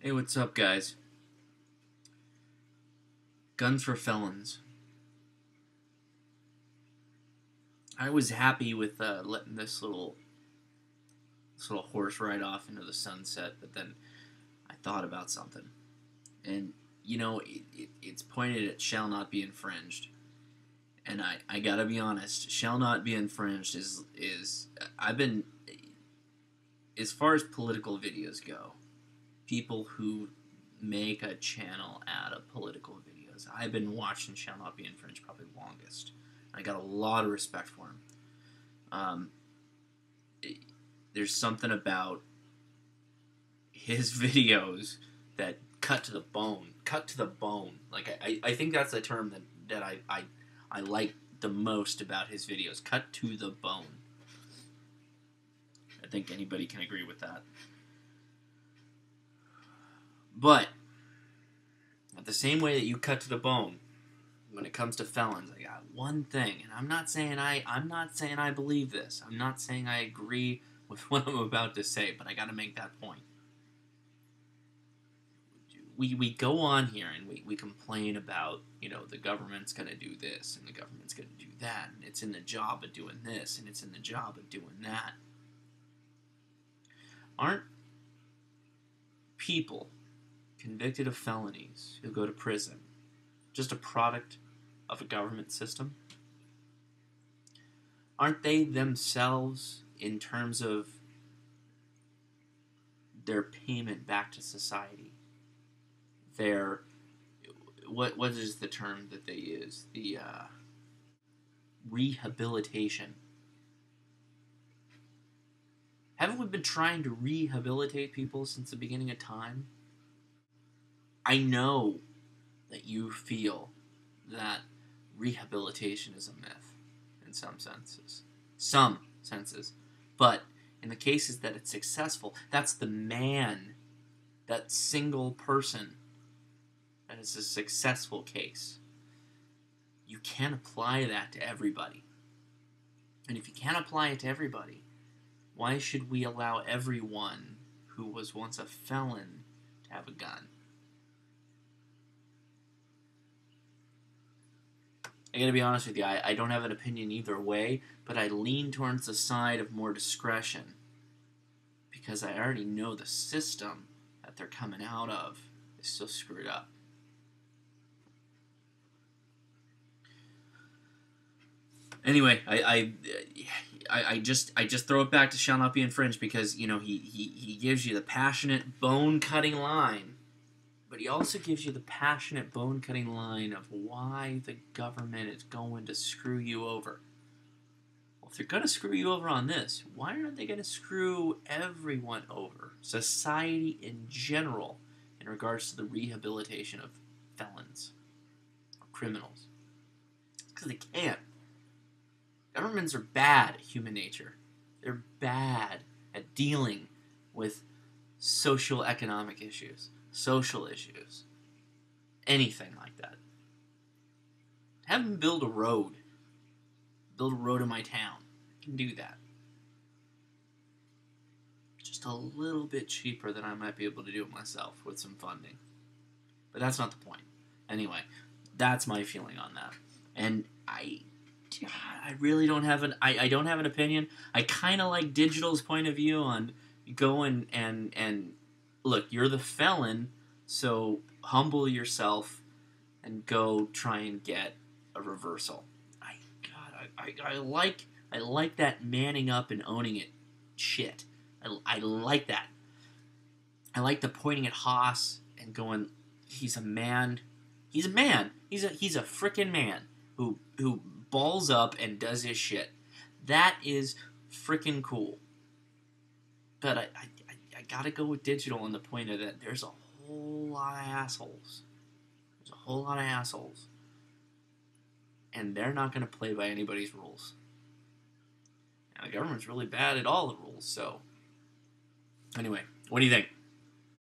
Hey, what's up, guys? Guns for felons. I was happy with letting this little horse ride off into the sunset, but then I thought about something, and it's pointed at shall not be infringed, and I gotta be honest, shall not be infringed is I've been, as far as political videos go, people who make a channel out of political videos. I've been watching Shall Not Be Infringed probably longest. I got a lot of respect for him. Um, there's something about his videos that cut to the bone. Cut to the bone. Like I think that's the term that I like the most about his videos. Cut to the bone. I think anybody can agree with that. But at the same way that you cut to the bone, when it comes to felons, I got one thing, and I'm not saying I believe this. I'm not saying I agree with what I'm about to say, but I got to make that point. We go on here and we complain about, the government's going to do this and the government's going to do that, and it's in the job of doing this and it's in the job of doing that. Aren't people convicted of felonies who go to prison just a product of a government system? Aren't they themselves, in terms of their payment back to society, their what is the term that they use? The rehabilitation. Haven't we been trying to rehabilitate people since the beginning of time? I know that you feel that rehabilitation is a myth in some senses. Some senses. But in the cases that it's successful, that's the man, that single person, that is a successful case. You can't apply that to everybody. And if you can't apply it to everybody, why should we allow everyone who was once a felon to have a gun? I gotta be honest with you, I don't have an opinion either way, but I lean towards the side of more discretion because I already know the system that they're coming out of is so screwed up. Anyway, I just throw it back to shall not be infringed because he gives you the passionate bone cutting line, but he also gives you the passionate bone cutting line of why the government is going to screw you over. Well, if they're going to screw you over on this, why aren't they going to screw everyone over, society in general, in regards to the rehabilitation of felons or criminals? Because they can't. Governments are bad at human nature. They're bad at dealing with social economic issues, social issues, anything like that. Have them build a road. Build a road in my town. I can do that. Just a little bit cheaper than I might be able to do it myself with some funding. But that's not the point. Anyway, that's my feeling on that. And I really don't have I don't have an opinion. I kind of like Digital's point of view on going and look, you're the felon, so humble yourself and go try and get a reversal. I like that manning up and owning it shit. I like that. I like the pointing at Haas and going, he's a man. He's a man. He's a frickin' man who balls up and does his shit. That is frickin' cool. But I gotta go with Digital on the point of that there's a whole lot of assholes. There's a whole lot of assholes. And they're not gonna play by anybody's rules. Now, the government's really bad at all the rules, so... Anyway, what do you think?